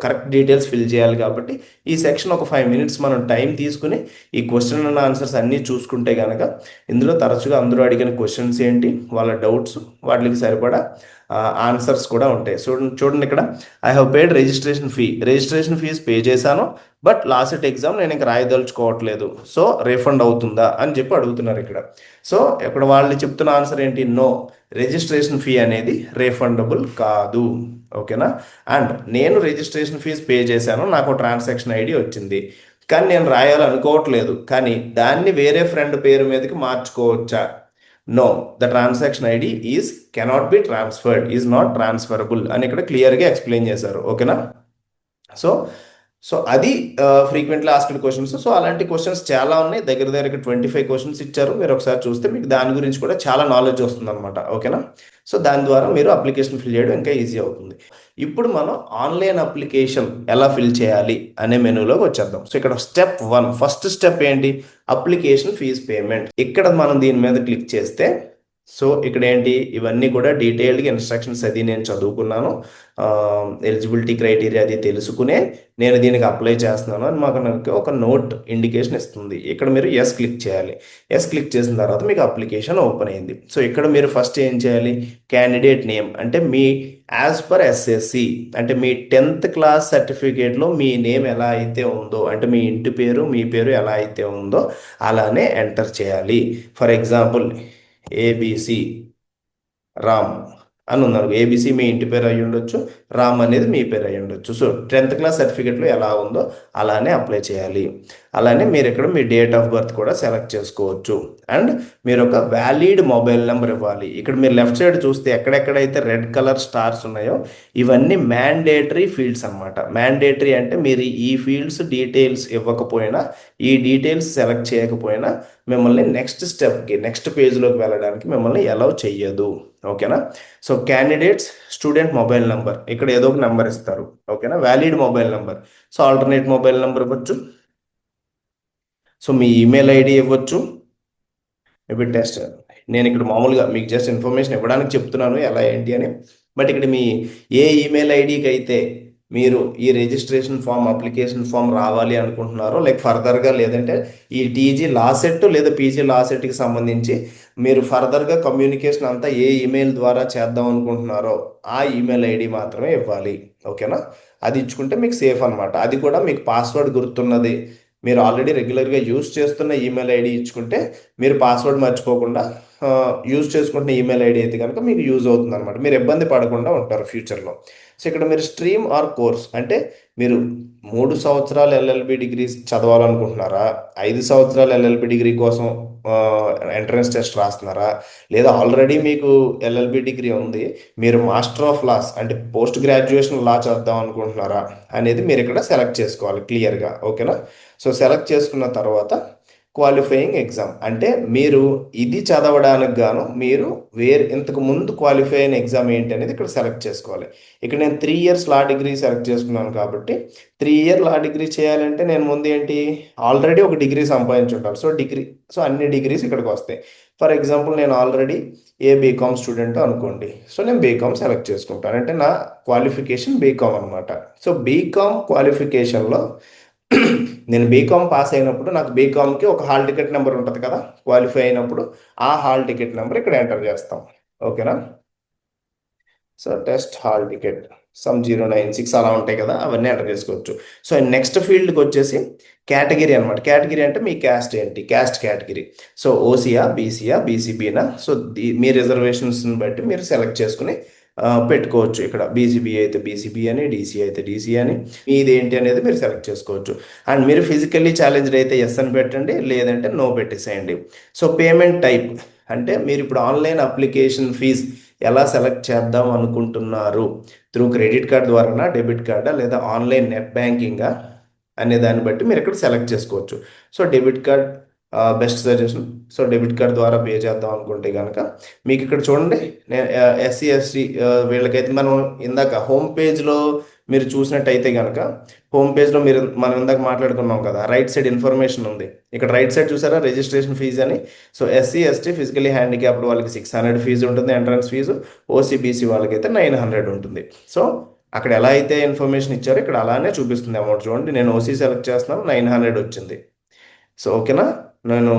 కరెక్ట్ డీటెయిల్స్ ఫిల్ చేయాలి. కాబట్టి ఈ సెక్షన్ ఒక 5 minutes మనం టైం తీసుకుని ఈ క్వశ్చన్ అండ్ ఆన్సర్స్ అన్నీ చూసుకుంటే కనుక ఇందులో తరచుగా అందరూ అడిగిన క్వశ్చన్స్ ఏంటి, వాళ్ళ డౌట్స్, వాటికి సరిపడా ఆన్సర్స్ కూడా ఉంటాయి. చూడండి ఇక్కడ I have paid registration fee pay చేశాను, బట్ లాస్ట్ ఎగ్జామ్ నేను ఇంకా రాయదలుచుకోవట్లేదు, సో రీఫండ్ అవుతుందా అని చెప్పి అడుగుతున్నారు ఇక్కడ. సో ఇక్కడ వాళ్ళు చెప్తున్న ఆన్సర్ ఏంటి, నో, రిజిస్ట్రేషన్ ఫీ అనేది రీఫండబుల్ కాదు. ఓకేనా. అండ్ నేను రిజిస్ట్రేషన్ ఫీజ్ పే చేశాను, నాకు ట్రాన్సాక్షన్ ఐడి వచ్చింది, కానీ నేను రాయాలనుకోవట్లేదు, కానీ దాన్ని వేరే ఫ్రెండ్ పేరు మీదకి మార్చుకోవచ్చా? No, the transaction ID cannot be transferred, is not transferable అని ఇక్కడ క్లియర్గా ఎక్స్ప్లెయిన్ చేశారు. ఓకేనా. సో అది ఫ్రీక్వెంట్లీ ఆస్క్డ్ క్వశ్చన్స్. సో అలాంటి క్వశ్చన్స్ చాలా ఉన్నాయి, దగ్గర 25 questions ఇచ్చారు. మీరు ఒకసారి చూస్తే మీకు దాని గురించి కూడా చాలా నాలెడ్జ్ వస్తుంది అనమాట. ఓకేనా. సో దాని ద్వారా మీరు అప్లికేషన్ ఫిల్ చేయడం ఇంకా ఈజీ అవుతుంది. ఇప్పుడు మనం ఆన్లైన్ అప్లికేషన్ ఎలా ఫిల్ చేయాలి అనే మెనూలోకి వచ్చేద్దాం. సో ఇక్కడ స్టెప్ 1 ఫస్ట్ స్టెప్ ఏంటి, అప్లికేషన్ ఫీజ్ పేమెంట్. ఇక్కడ మనం దీని మీద క్లిక్ చేస్తే సో ఇక్కడ ఏంటి, ఇవన్నీ కూడా డీటెయిల్డ్గా ఇన్స్ట్రక్షన్స్ అది నేను చదువుకున్నాను, ఎలిజిబిలిటీ క్రైటీరియా అది తెలుసుకునే నేను దీనికి అప్లై చేస్తున్నాను అని మాకు నాకు ఒక నోట్ ఇండికేషన్ ఇస్తుంది. ఇక్కడ మీరు ఎస్ క్లిక్ చేయాలి. ఎస్ క్లిక్ చేసిన తర్వాత మీకు అప్లికేషన్ ఓపెన్ అయింది. సో ఇక్కడ మీరు ఫస్ట్ ఏం చేయాలి, క్యాండిడేట్ నేమ్ అంటే మీ యాజ్ పర్ ఎస్ఎస్సి అంటే మీ 10th క్లాస్ సర్టిఫికేట్లో మీ నేమ్ ఎలా అయితే ఉందో, అంటే మీ ఇంటి పేరు మీ పేరు ఎలా అయితే ఉందో అలానే ఎంటర్ చేయాలి. ఫర్ ఎగ్జాంపుల్ ఏబిసి రామ్ అని ఉన్నారు. ఏబిసి మీ ఇంటి పేరు అయి ఉండొచ్చు, రామ్ అనేది మీ పేరు అయి ఉండొచ్చు. సో 10th క్లాస్ సర్టిఫికేట్లో ఎలా ఉందో అలానే అప్లై చేయాలి. అలానే మీరు ఇక్కడ మీ డేట్ ఆఫ్ బర్త్ కూడా సెలెక్ట్ చేసుకోవచ్చు. అండ్ మీరు ఒక వ్యాలిడ్ మొబైల్ నెంబర్ ఇవ్వాలి. ఇక్కడ మీరు లెఫ్ట్ సైడ్ చూస్తే ఎక్కడెక్కడైతే రెడ్ కలర్ స్టార్స్ ఉన్నాయో ఇవన్నీ మ్యాండేటరీ ఫీల్డ్స్ అన్నమాట. మ్యాండేటరీ అంటే మీరు ఈ ఫీల్డ్స్ డీటెయిల్స్ ఇవ్వకపోయినా, ఈ డీటెయిల్స్ సెలెక్ట్ చేయకపోయినా మిమ్మల్ని నెక్స్ట్ స్టెప్కి, నెక్స్ట్ పేజ్లోకి వెళ్ళడానికి మిమ్మల్ని అలౌ చెయ్యదు. ఓకేనా. So candidates student mobile number ఇక్కడ ఏదో ఒక నెంబర్ ఇస్తారు. ఓకేనా. Valid mobile number, so alternate mobile number ఇవ్వచ్చు. సో మీ ఈమెయిల్ ఐడి ఇవ్వచ్చు. మేబీ టెస్ట్, నేను ఇక్కడ మామూలుగా మీకు జస్ట్ ఇన్ఫర్మేషన్ ఇవ్వడానికి చెప్తున్నాను ఎలా ఏంటి అని. బట్ ఇక్కడ మీ ఏ ఈమెయిల్ ఐడికి అయితే మీరు ఈ రిజిస్ట్రేషన్ ఫామ్, అప్లికేషన్ ఫామ్ రావాలి అనుకుంటున్నారో, లైక్ ఫర్దర్గా లేదంటే ఈ టీజీ లా సెట్ లేదా పీజీ లా సెట్కి సంబంధించి మీరు ఫర్దర్గా కమ్యూనికేషన్ అంతా ఏ ఈమెయిల్ ద్వారా చేద్దాం అనుకుంటున్నారో ఆ ఈమెయిల్ ఐడి మాత్రమే ఇవ్వాలి. ఓకేనా. అది ఇచ్చుకుంటే మీకు సేఫ్ అనమాట. అది కూడా మీకు పాస్వర్డ్ గుర్తున్నది, మీరు ఆల్రెడీ రెగ్యులర్గా యూజ్ చేస్తున్న ఈమెయిల్ ఐడి ఇచ్చుకుంటే మీరు పాస్వర్డ్ మర్చిపోకుండా యూజ్ చేసుకుంటున్న ఈమెయిల్ ఐడి అయితే కనుక మీకు యూజ్ అవుతుంది అనమాట. మీరు ఇబ్బంది పడకుండా ఉంటారు ఫ్యూచర్లో. సో ఇక్కడ మీరు స్ట్రీమ్ ఆర్ కోర్స్ అంటే మీరు 3 సంవత్సరాలు ఎల్ఎల్బి డిగ్రీ చదవాలనుకుంటున్నారా, 5 సంవత్సరాలు ఎల్ఎల్బి డిగ్రీ కోసం ఎంట్రన్స్ టెస్ట్ రాస్తున్నారా, లేదా ఆల్రెడీ మీకు ఎల్ఎల్బి డిగ్రీ ఉంది, మీరు మాస్టర్ ఆఫ్ లాస్ అంటే పోస్ట్ గ్రాడ్యుయేషన్ లా చదువుదాం అనుకుంటున్నారా అనేది మీరు ఇక్కడ సెలెక్ట్ చేసుకోవాలి క్లియర్గా. ఓకేనా. సో సెలెక్ట్ చేసుకున్న తర్వాత క్వాలిఫైయింగ్ ఎగ్జామ్ అంటే మీరు ఇది చదవడానికి గాను మీరు ఇంతకు ముందు క్వాలిఫై అయిన ఎగ్జామ్ ఏంటి అనేది ఇక్కడ సెలెక్ట్ చేసుకోవాలి. ఇక్కడ నేను 3 ఇయర్స్ లా డిగ్రీ సెలెక్ట్ చేసుకున్నాను కాబట్టి 3 ఇయర్ లా డిగ్రీ చేయాలంటే నేను ముందు ఏంటి ఆల్రెడీ ఒక డిగ్రీ సంపాదించుంటాను. సో అన్ని డిగ్రీస్ ఇక్కడికి వస్తాయి. ఫర్ ఎగ్జాంపుల్ నేను ఆల్రెడీ బీకామ్ స్టూడెంట్ అనుకోండి. సో నేను బీకామ్ సెలెక్ట్ చేసుకుంటాను, అంటే నా క్వాలిఫికేషన్ బీకామ్ అనమాట. సో బీకామ్ క్వాలిఫికేషన్లో నేను బీకామ్ పాస్ అయినప్పుడు నాకు బీకామ్కి ఒక హాల్ టికెట్ నెంబర్ ఉంటుంది కదా, క్వాలిఫై అయినప్పుడు ఆ హాల్ టికెట్ నెంబర్ ఇక్కడ ఎంటర్ చేస్తాం. ఓకేనా. So test hall ticket some 096 అలా ఉంటాయి కదా, అవన్నీ ఎంటర్ చేసుకోవచ్చు. సో నెక్స్ట్ ఫీల్డ్కి వచ్చేసి కేటగిరీ అనమాట. కేటగిరీ అంటే మీ క్యాస్ట్ ఏంటి, క్యాస్ట్ కేటగిరీ. సో ఓసీయా, బీసీయా, బీసీబీనా. సో మీ రిజర్వేషన్స్ని బట్టి మీరు సెలెక్ట్ చేసుకుని పెట్టుకోవచ్చు. ఇక్కడ బీసీబీ అయితే బీసీబీ అని, డీసీ అయితే డీసీ అని, ఇది ఏంటి అనేది మీరు సెలెక్ట్ చేసుకోవచ్చు. అండ్ మీరు ఫిజికల్లీ ఛాలెంజ్డ్ అయితే ఎస్ అని పెట్టండి, లేదంటే నో పెట్టేసేయండి. సో పేమెంట్ టైప్ అంటే మీరు ఇప్పుడు ఆన్లైన్ అప్లికేషన్ ఫీజ్ ఎలా సెలెక్ట్ చేద్దాం అనుకుంటున్నారు, త్రూ క్రెడిట్ కార్డ్ ద్వారానా, డెబిట్ కార్డా, లేదా ఆన్లైన్ నెట్ బ్యాంకింగా అనే దాన్ని బట్టి మీరు ఇక్కడ సెలెక్ట్ చేసుకోవచ్చు. So debit card best suggestion. So debit card ద్వారా పే చేద్దాం అనుకుంటే కనుక మీకు ఇక్కడ చూడండి, నేను ఎస్సీ ఎస్టీ వీళ్ళకైతే మనం ఇందాక హోమ్ పేజ్లో మీరు చూసినట్టయితే కనుక హోమ్ పేజ్లో మనం ఇందాక మాట్లాడుకున్నాం కదా, రైట్ సైడ్ ఇన్ఫర్మేషన్ ఉంది. ఇక్కడ రైట్ సైడ్ చూసారా రిజిస్ట్రేషన్ ఫీజు అని. So SC ST physically handicapped వాళ్ళకి 600 ఫీజు ఉంటుంది ఎంట్రన్స్ ఫీజు, ఓసీబీసీ వాళ్ళకైతే 900 ఉంటుంది. సో అక్కడ ఎలా అయితే ఇన్ఫర్మేషన్ ఇచ్చారో ఇక్కడ అలానే చూపిస్తుంది అమౌంట్. చూడండి నేను ఓసీ సెలెక్ట్ చేస్తున్నాను, 900 వచ్చింది. సో ఓకేనా. నేను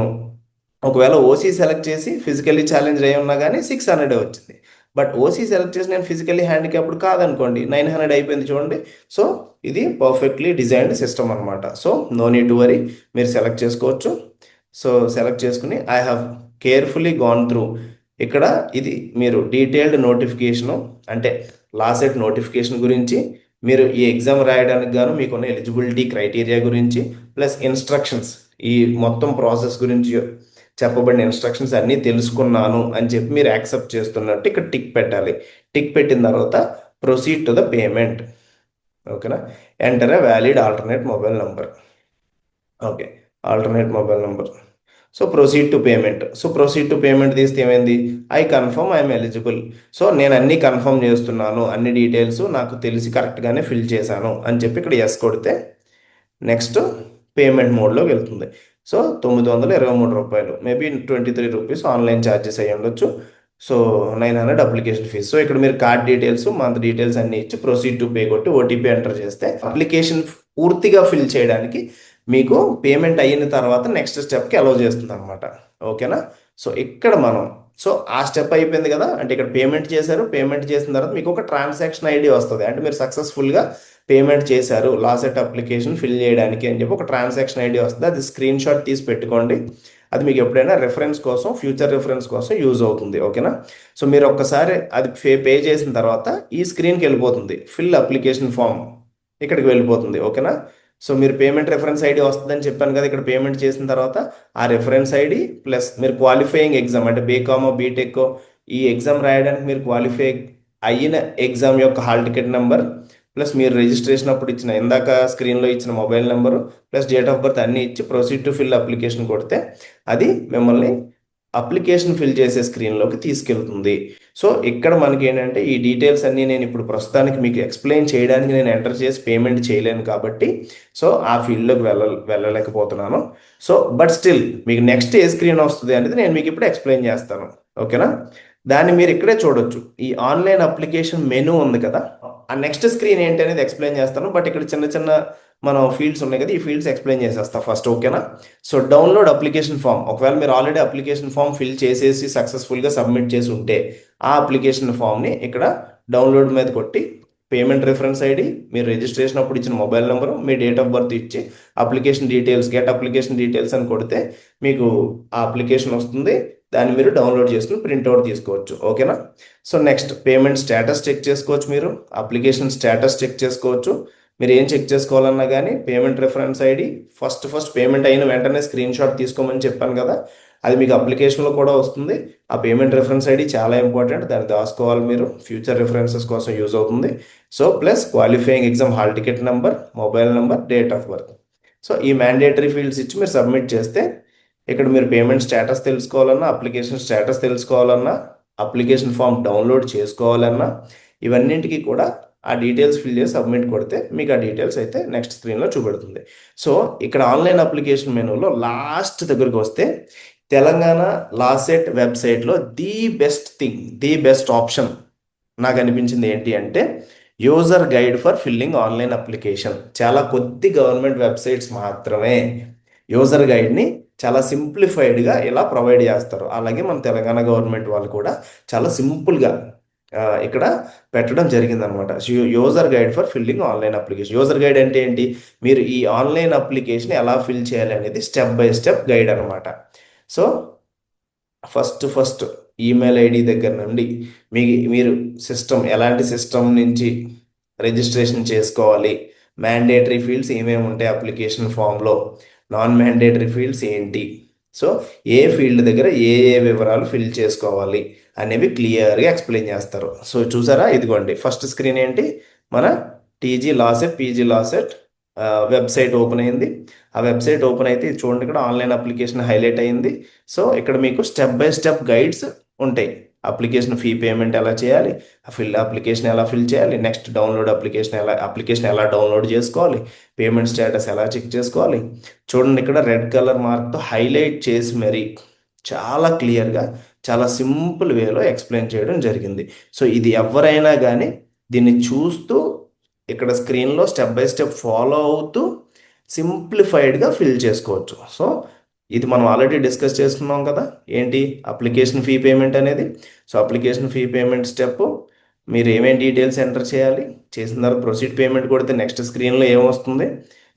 ఒకవేళ ఓసీ సెలెక్ట్ చేసి ఫిజికల్లీ ఛాలెంజ్ అయి ఉన్నా కానీ 600 వచ్చింది. బట్ ఓసీ సెలెక్ట్ చేసి నేను ఫిజికల్లీ హ్యాండిక్యాప్డ్ కాదనుకోండి, 900 అయిపోయింది. చూడండి. సో ఇది పర్ఫెక్ట్లీ డిజైన్డ్ సిస్టమ్ అనమాట. So no need to worry, మీరు సెలెక్ట్ చేసుకోవచ్చు. సో సెలెక్ట్ చేసుకుని I have carefully gone through. ఇక్కడ ఇది మీరు డీటెయిల్డ్ నోటిఫికేషను అంటే లాసెట్ నోటిఫికేషన్ గురించి, మీరు ఈ ఎగ్జామ్ రాయడానికి గాను మీకున్న ఎలిజిబిలిటీ క్రైటీరియా గురించి, ప్లస్ ఇన్స్ట్రక్షన్స్, ఈ మొత్తం ప్రాసెస్ గురించి చెప్పబడిన ఇన్స్ట్రక్షన్స్ అన్నీ తెలుసుకున్నాను అని చెప్పి మీరు యాక్సెప్ట్ చేస్తున్నట్టు ఇక్కడ టిక్ పెట్టాలి. టిక్ పెట్టిన తర్వాత ప్రొసీడ్ టు ద పేమెంట్. ఓకేనా. Enter a valid alternate mobile number. Okay, alternate mobile number. So proceed to payment. So proceed to payment తీస్తే ఏమైంది, I confirm I'm eligible. So నేను అన్నీ కన్ఫర్మ్ చేస్తున్నాను, అన్ని డీటెయిల్స్ నాకు తెలిసి కరెక్ట్గానే ఫిల్ చేశాను అని చెప్పి ఇక్కడ ఎస్ కొడితే నెక్స్ట్ పేమెంట్ మోడ్లోకి వెళ్తుంది. సో 923 రూపాయలు, మేబీ 23 రూపీస్ ఆన్లైన్ ఛార్జెస్ అయ్యి ఉండొచ్చు. So 900 application fees. సో ఇక్కడ మీరు కార్డ్ డీటెయిల్స్, మంత్ డీటెయిల్స్ అన్ని ఇచ్చి ప్రొసీడ్ టు పే కొట్టి ఓటీపీ ఎంటర్ చేస్తే అప్లికేషన్ పూర్తిగా ఫిల్ చేయడానికి మీకు పేమెంట్ అయిన తర్వాత నెక్స్ట్ స్టెప్కి అలౌ చేస్తుంది అనమాట. ఓకేనా? సో ఇక్కడ మనం ఆ స్టెప్ అయిపోయింది కదా, అంటే ఇక్కడ పేమెంట్ చేశారు. పేమెంట్ చేసిన తర్వాత మీకు ఒక ట్రాన్సాక్షన్ ఐడి వస్తుంది. అంటే మీరు సక్సెస్ఫుల్గా పేమెంట్ చేశారు లాసెట్ అప్లికేషన్ ఫిల్ చేయడానికి అని చెప్పి ఒక ట్రాన్సాక్షన్ ఐడి వస్తుంది. అది స్క్రీన్ షాట్ తీసి పెట్టుకోండి. అది మీకు ఎప్పుడైనా రెఫరెన్స్ కోసం, ఫ్యూచర్ రెఫరెన్స్ కోసం యూజ్ అవుతుంది. ఓకేనా? సో మీరు ఒక్కసారి అది పే చేసిన తర్వాత ఈ స్క్రీన్కి వెళ్ళిపోతుంది. ఫిల్ అప్లికేషన్ ఫామ్ ఇక్కడికి వెళ్ళిపోతుంది. ఓకేనా? సో మీరు పేమెంట్ రెఫరెన్స్ ఐడి వస్తుందని చెప్పాను కదా, ఇక్కడ పేమెంట్ చేసిన తర్వాత ఆ రెఫరెన్స్ ఐడి ప్లస్ మీరు క్వాలిఫైయింగ్ ఎగ్జామ్ అంటే బీకామో బీటెక్కో ఈ ఎగ్జామ్ రాయడానికి మీరు క్వాలిఫై అయిన ఎగ్జామ్ యొక్క హాల్ టికెట్ నెంబర్ ప్లస్ మీరు రిజిస్ట్రేషన్ అప్పుడు ఇచ్చిన ఇందాక స్క్రీన్లో ఇచ్చిన mobile number plus date of birth అన్నీ ఇచ్చి ప్రొసీడ్ టు ఫిల్ అప్లికేషన్ కొడితే అది మిమ్మల్ని అప్లికేషన్ ఫిల్ చేసే స్క్రీన్లోకి తీసుకెళ్తుంది. సో ఇక్కడ మనకి ఏంటంటే ఈ డీటెయిల్స్ అన్నీ నేను ఇప్పుడు ప్రస్తుతానికి మీకు ఎక్స్ప్లెయిన్ చేయడానికి నేను ఎంటర్ చేసి పేమెంట్ చేయలేను కాబట్టి సో ఆ ఫీల్డ్లోకి వెళ్ళలేకపోతున్నాను. సో బట్ స్టిల్ మీకు నెక్స్ట్ ఏ స్క్రీన్ వస్తుంది అనేది నేను మీకు ఇప్పుడు ఎక్స్ప్లెయిన్ చేస్తాను. ఓకేనా? దాన్ని మీరు ఇక్కడే చూడొచ్చు. ఈ ఆన్లైన్ అప్లికేషన్ మెనూ ఉంది కదా, ఆ నెక్స్ట్ స్క్రీన్ ఏంటి అనేది ఎక్స్ప్లెయిన్ చేస్తాను. బట్ ఇక్కడ చిన్న చిన్న మనం ఫీల్డ్స్ ఉన్నాయి కదా, ఈ ఫీల్డ్స్ ఎక్స్ప్లెయిన్ చేసేస్తా ఫస్ట్. ఓకేనా? సో డౌన్లోడ్ అప్లికేషన్ ఫామ్, ఒకవేళ మీరు ఆల్రెడీ అప్లికేషన్ ఫామ్ ఫిల్ చేసేసి సక్సెస్ఫుల్గా సబ్మిట్ చేసి ఉంటే ఆ అప్లికేషన్ ఫామ్ని ఇక్కడ డౌన్లోడ్ మీద కొట్టి పేమెంట్ రిఫరెన్స్ ఐడి, మీరు రిజిస్ట్రేషన్ అప్పుడు ఇచ్చిన మొబైల్ నెంబరు, మీ డేట్ ఆఫ్ బర్త్ ఇచ్చి application details, get application details అని కొడితే మీకు ఆ అప్లికేషన్ వస్తుంది. దాన్ని మీరు డౌన్లోడ్ చేసుకుని ప్రింట్అవుట్ తీసుకోవచ్చు. ఓకేనా? So next payment status check చేసుకోవచ్చు. మీరు అప్లికేషన్ స్టేటస్ చెక్ చేసుకోవచ్చు. మీరు ఏం చెక్ చేసుకోవాలన్నా కానీ payment reference ID first payment అయిన వెంటనే స్క్రీన్ షాట్ తీసుకోమని చెప్పాను కదా, అది మీకు అప్లికేషన్లో కూడా వస్తుంది. ఆ పేమెంట్ రిఫరెన్స్ ఐడి చాలా ఇంపార్టెంట్, దాన్ని దాచుకోవాలి మీరు, ఫ్యూచర్ రిఫరెన్సెస్ కోసం యూజ్ అవుతుంది. So plus qualifying exam hall ticket number, mobile number, date of birth. So ఈ మ్యాండేటరీ ఫీల్డ్స్ ఇచ్చి మీరు సబ్మిట్ చేస్తే ఇక్కడ మీరు పేమెంట్ స్టేటస్ తెలుసుకోవాలన్నా, అప్లికేషన్ స్టేటస్ తెలుసుకోవాలన్నా, అప్లికేషన్ ఫామ్ డౌన్లోడ్ చేసుకోవాలన్నా ఇవన్నింటికి కూడా ఆ డీటెయిల్స్ ఫిల్ చేసి సబ్మిట్ కొడితే మీకు ఆ డీటెయిల్స్ అయితే నెక్స్ట్ స్క్రీన్లో చూపెడుతుంది. సో ఇక్కడ ఆన్లైన్ అప్లికేషన్ మెనూలో లాస్ట్ దగ్గరికి వస్తే తెలంగాణ లాసెట్ వెబ్సైట్లో the best thing, the best option నాకు అనిపించింది ఏంటి అంటే user guide for filling online application. చాలా కొద్ది గవర్నమెంట్ వెబ్సైట్స్ మాత్రమే యూజర్ గైడ్ని చాలా సింప్లిఫైడ్గా ఇలా ప్రొవైడ్ చేస్తారు. అలాగే మన తెలంగాణ గవర్నమెంట్ వాళ్ళు కూడా చాలా సింపుల్గా ఇక్కడ పెట్టడం జరిగిందనమాట. User guide for filling online application. User guide అంటే ఏంటి? మీరు ఈ ఆన్లైన్ అప్లికేషన్ ఎలా ఫిల్ చేయాలి అనేది స్టెప్ బై స్టెప్ గైడ్ అనమాట. సో ఫస్ట్ ఈమెయిల్ ఐడి దగ్గర నుండి మీరు సిస్టమ్, ఎలాంటి సిస్టమ్ నుంచి రిజిస్ట్రేషన్ చేసుకోవాలి, మ్యాండేటరీ ఫీల్డ్స్ ఏమేమి ఉంటాయి అప్లికేషన్ ఫామ్లో, నాన్ మ్యాండేటరీ ఫీల్డ్స్ ఏంటి, సో ఏ ఫీల్డ్ దగ్గర ఏ వివరాలు ఫిల్ చేసుకోవాలి అనేవి క్లియర్గా ఎక్స్ప్లెయిన్ చేస్తారు. సో చూసారా, ఇదిగోండి ఫస్ట్ స్క్రీన్ ఏంటి, మన TG LAWCET, PG LAWCET website open అయింది. ఆ వెబ్సైట్ ఓపెన్ అయితే చూడండి, ఇక్కడ ఆన్లైన్ అప్లికేషన్ హైలైట్ అయింది. సో ఇక్కడ మీకు స్టెప్ బై స్టెప్ గైడ్స్ ఉంటాయి. అప్లికేషన్ ఫీ పేమెంట్ ఎలా చేయాలి, అప్లికేషన్ ఎలా ఫిల్ చేయాలి, నెక్స్ట్ డౌన్లోడ్ అప్లికేషన్ ఎలా డౌన్లోడ్ చేసుకోవాలి, పేమెంట్ స్టేటస్ ఎలా చెక్ చేసుకోవాలి. చూడండి ఇక్కడ రెడ్ కలర్ మార్క్తో హైలైట్ చేసి మరి చాలా క్లియర్గా, చాలా సింపుల్ వేలో ఎక్స్ప్లెయిన్ చేయడం జరిగింది. సో ఇది ఎవరైనా కానీ దీన్ని చూస్తూ ఇక్కడ స్క్రీన్లో స్టెప్ బై స్టెప్ ఫాలో అవుతూ సింప్లిఫైడ్గా ఫిల్ చేసుకోవచ్చు. సో ఇది మనం ఆల్రెడీ డిస్కస్ చేసుకున్నాం కదా, ఏంటి అప్లికేషన్ ఫీ పేమెంట్ అనేది. So application fee payment step, మీరు ఏమేమి డీటెయిల్స్ ఎంటర్ చేయాలి, చేసిన తర్వాత ప్రొసీడ్ పేమెంట్ కొడితే నెక్స్ట్ స్క్రీన్లో ఏమొస్తుంది,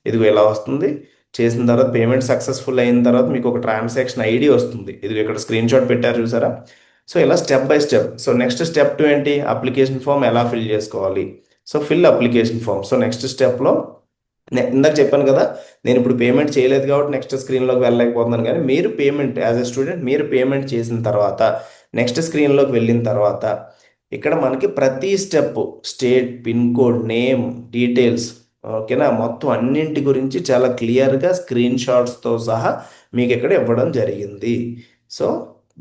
ఇదిగో ఎలా వస్తుంది. చేసిన తర్వాత పేమెంట్ సక్సెస్ఫుల్ అయిన తర్వాత మీకు ఒక ట్రాన్సాక్షన్ ఐడి వస్తుంది, ఇదిగో ఇక్కడ స్క్రీన్ షాట్ పెట్టారు చూసారా. సో ఇలా step by step. So next step 2 ఏంటి, అప్లికేషన్ ఫామ్ ఎలా ఫిల్ చేసుకోవాలి. So fill application form. So నెక్స్ట్ స్టెప్లో ఇందాక చెప్పాను కదా, నేను ఇప్పుడు పేమెంట్ చేయలేదు కాబట్టి నెక్స్ట్ స్క్రీన్లోకి వెళ్ళలేకపోతున్నాను. కానీ మీరు పేమెంట్ యాజ్ ఎ స్టూడెంట్ మీరు పేమెంట్ చేసిన తర్వాత నెక్స్ట్ స్క్రీన్లోకి వెళ్ళిన తర్వాత ఇక్కడ మనకి ప్రతి step, state, pin code, name, details, ఓకేనా, మొత్తం అన్నింటి గురించి చాలా క్లియర్గా స్క్రీన్ షాట్స్తో సహా మీకు ఇక్కడ ఇవ్వడం జరిగింది. సో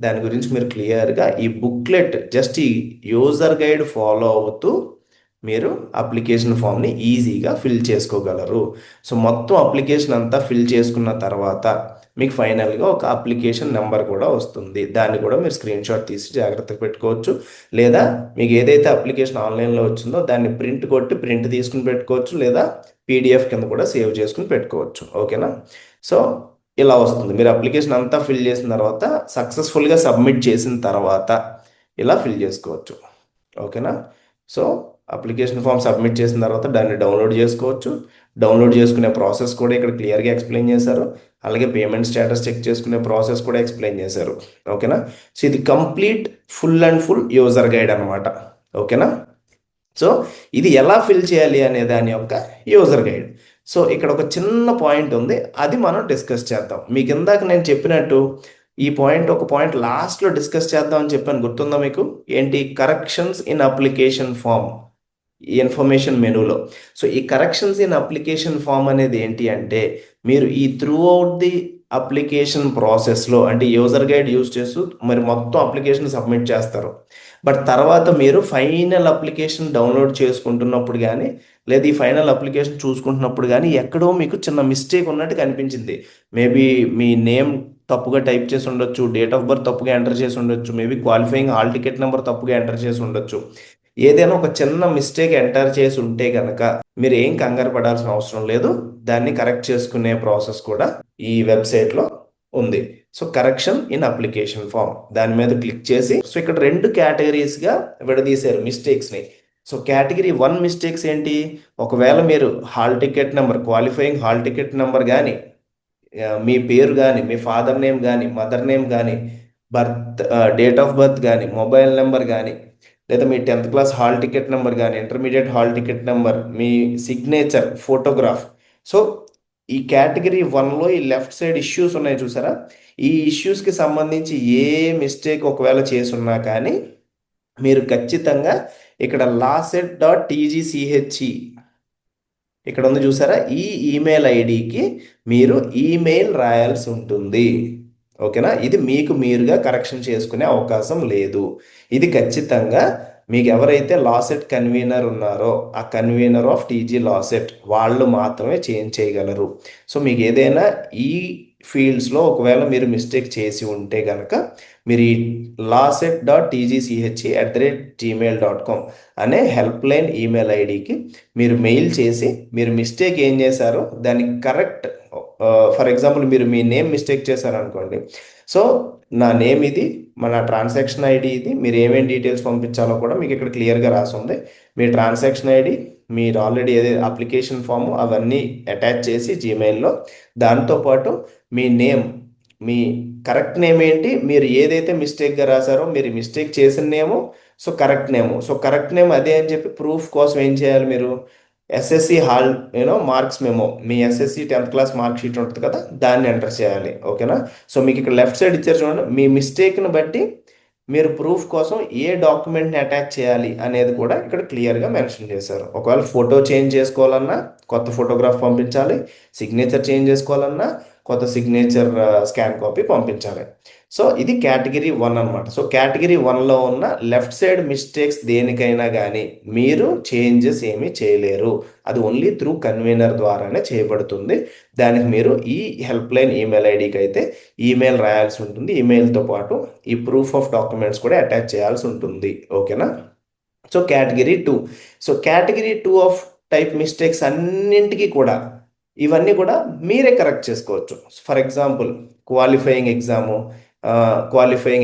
దాని గురించి మీరు క్లియర్గా ఈ బుక్లెట్, జస్ట్ ఈ యూజర్ గైడ్ ఫాలో అవుతూ మీరు అప్లికేషన్ ఫామ్ని ఈజీగా ఫిల్ చేసుకోగలరు. సో మొత్తం అప్లికేషన్ అంతా ఫిల్ చేసుకున్న తర్వాత మీకు ఫైనల్గా ఒక అప్లికేషన్ నెంబర్ కూడా వస్తుంది. దాన్ని కూడా మీరు స్క్రీన్ షాట్ తీసి జాగ్రత్తగా పెట్టుకోవచ్చు. లేదా మీకు ఏదైతే అప్లికేషన్ ఆన్లైన్లో వచ్చిందో దాన్ని ప్రింట్ కొట్టి ప్రింట్ తీసుకుని పెట్టుకోవచ్చు, లేదా పీడిఎఫ్ కింద కూడా సేవ్ చేసుకుని పెట్టుకోవచ్చు. ఓకేనా? సో ఇలా వస్తుంది. మీరు అప్లికేషన్ అంతా ఫిల్ చేసిన తర్వాత సక్సెస్ఫుల్గా సబ్మిట్ చేసిన తర్వాత ఇలా ఫిల్ చేసుకోవచ్చు. ఓకేనా? సో అప్లికేషన్ ఫామ్ సబ్మిట్ చేసిన తర్వాత దాన్ని డౌన్లోడ్ చేసుకోవచ్చు. డౌన్లోడ్ చేసుకునే ప్రాసెస్ కూడా ఇక్కడ క్లియర్గా ఎక్స్ప్లెయిన్ చేశారు. అలాగే పేమెంట్ స్టేటస్ చెక్ చేసుకునే ప్రాసెస్ కూడా ఎక్స్ప్లెయిన్ చేశారు. ఓకేనా? సో ఇది complete full and full user guide అనమాట. ఓకేనా? సో ఇది ఎలా ఫిల్ చేయాలి అనే దాని యొక్క యూజర్ గైడ్. సో ఇక్కడ ఒక చిన్న పాయింట్ ఉంది, అది మనం డిస్కస్ చేద్దాం. మీకు ఇందాక నేను చెప్పినట్టు ఈ పాయింట్ ఒక పాయింట్ లాస్ట్లో డిస్కస్ చేద్దాం అని చెప్పాను, గుర్తుందా మీకు? ఏంటి? కరెక్షన్స్ ఇన్ అప్లికేషన్ ఫామ్, ఈ ఇన్ఫర్మేషన్ మెనూలో. సో ఈ కరెక్షన్స్ ఇన్ అప్లికేషన్ ఫామ్ అనేది ఏంటి అంటే, మీరు ఈ త్రూ అవుట్ ది అప్లికేషన్ ప్రాసెస్లో అంటే యూజర్ గైడ్ యూజ్ చేస్తూ మరి మొత్తం అప్లికేషన్ సబ్మిట్ చేస్తారు. బట్ తర్వాత మీరు ఫైనల్ అప్లికేషన్ డౌన్లోడ్ చేసుకుంటున్నప్పుడు కానీ, లేదా ఈ ఫైనల్ అప్లికేషన్ చూసుకుంటున్నప్పుడు కానీ ఎక్కడో మీకు చిన్న మిస్టేక్ ఉన్నట్టు కనిపించింది. మేబీ మీ నేమ్ తప్పుగా టైప్ చేసి ఉండొచ్చు, డేట్ ఆఫ్ బర్త్ తప్పుగా ఎంటర్ చేసి ఉండొచ్చు, maybe qualifying hall ticket number తప్పుగా ఎంటర్ చేసి ఉండొచ్చు. ఏదైనా ఒక చిన్న మిస్టేక్ ఎంటర్ చేసి ఉంటే కనుక మీరు ఏం కంగారు పడాల్సిన అవసరం లేదు. దాన్ని కరెక్ట్ చేసుకునే ప్రాసెస్ కూడా ఈ వెబ్సైట్లో ఉంది. So correction in application form దాని మీద క్లిక్ చేసి, సో ఇక్కడ 2 కేటగిరీస్గా విడదీశారు మిస్టేక్స్ని. సో కేటగిరీ 1 మిస్టేక్స్ ఏంటి? ఒకవేళ మీరు hall ticket number, qualifying hall ticket number కానీ, మీ పేరు కానీ, మీ ఫాదర్ నేమ్ కానీ, మదర్ నేమ్ కానీ, డేట్ ఆఫ్ బర్త్ కానీ, మొబైల్ నెంబర్ కానీ, లేదా మీ 10th class hall ticket number కానీ, ఇంటర్మీడియట్ హాల్ టికెట్ నెంబర్, మీ సిగ్నేచర్, ఫోటోగ్రాఫ్. సో ఈ కేటగిరీ 1లో ఈ లెఫ్ట్ సైడ్ ఇష్యూస్ ఉన్నాయి చూసారా? ఈ ఇష్యూస్కి సంబంధించి ఏ మిస్టేక్ ఒకవేళ చేసున్నా కానీ మీరు ఖచ్చితంగా ఇక్కడ lawset.tgchi ఇక్కడ ఉంది చూసారా? ఈ ఈమెయిల్ ఐడికి మీరు ఈమెయిల్ రాయాల్సి ఉంటుంది. ఓకేనా? ఇది మీకు మీరుగా కరెక్షన్ చేసుకునే అవకాశం లేదు. ఇది ఖచ్చితంగా మీకు ఎవరైతే లాసెట్ కన్వీనర్ ఉన్నారో ఆ కన్వీనర్ ఆఫ్ టీజీ లాసెట్ వాళ్ళు మాత్రమే చేంజ్ చేయగలరు. సో మీకు ఏదైనా ఈ ఫీల్డ్స్లో ఒకవేళ మీరు మిస్టేక్ చేసి ఉంటే కనుక మీరు ఈ lawset.tgchi@gmail.com అనే హెల్ప్ లైన్ ఈమెయిల్ ఐడికి మీరు మెయిల్ చేసి మీరు మిస్టేక్ ఏం చేశారో దానికి కరెక్ట్, ఫర్ ఎగ్జాంపుల్ మీరు మీ నేమ్ మిస్టేక్ చేశారనుకోండి. సో నా నేమ్ ఇది, మన ట్రాన్సాక్షన్ ఐడి ఇది, మీరు ఏమేమి డీటెయిల్స్ పంపించాలో కూడా మీకు ఇక్కడ క్లియర్గా రాసి ఉంది. మీ ట్రాన్సాక్షన్ ఐడి, మీరు ఆల్రెడీ ఏదైతే అప్లికేషన్ ఫామ్ అవన్నీ అటాచ్ చేసి జీమెయిల్లో, దాంతోపాటు మీ నేమ్, మీ కరెక్ట్ నేమ్ ఏంటి, మీరు ఏదైతే మిస్టేక్గా రాశారో మీరు మిస్టేక్ చేసిన name, so correct name, so correct name అదే అని చెప్పి ప్రూఫ్ కోసం ఏం చేయాలి? మీరు ఎస్ఎస్సి హాల్ మార్క్స్ మెమో, మీ SSC 10th class mark sheet ఉంటుంది కదా, దాన్ని ఎంటర్ చేయాలి. ఓకేనా? సో మీకు ఇక్కడ లెఫ్ట్ సైడ్ ఇచ్చారు చూడండి, మీ మిస్టేక్ని బట్టి మీరు ప్రూఫ్ కోసం ఏ డాక్యుమెంట్ని అటాచ్ చేయాలి అనేది కూడా ఇక్కడ క్లియర్గా మెన్షన్ చేశారు. ఒకవేళ ఫోటో చేంజ్ చేసుకోవాలన్నా కొత్త ఫోటోగ్రాఫ్ పంపించాలి, సిగ్నేచర్ చేంజ్ చేసుకోవాలన్నా కొత్త సిగ్నేచర్ స్కాన్ కాపీ పంపించాలి. సో ఇది కేటగిరీ 1 అనమాట. సో కేటగిరీ 1లో ఉన్న లెఫ్ట్ సైడ్ మిస్టేక్స్ దేనికైనా కానీ మీరు చేంజెస్ ఏమీ చేయలేరు. అది ఓన్లీ త్రూ కన్వీనర్ ద్వారానే చేయబడుతుంది. దానికి మీరు ఈ హెల్ప్ లైన్ ఈమెయిల్ ఐడికి అయితే ఈమెయిల్ రాయాల్సి ఉంటుంది. ఈమెయిల్తో పాటు ఈ ప్రూఫ్ ఆఫ్ డాక్యుమెంట్స్ కూడా అటాచ్ చేయాల్సి ఉంటుంది. ఓకేనా? So category 2. So category 2 of type mistakes అన్నింటికి కూడా ఇవన్నీ కూడా మీరే కరెక్ట్ చేసుకోవచ్చు. For example qualifying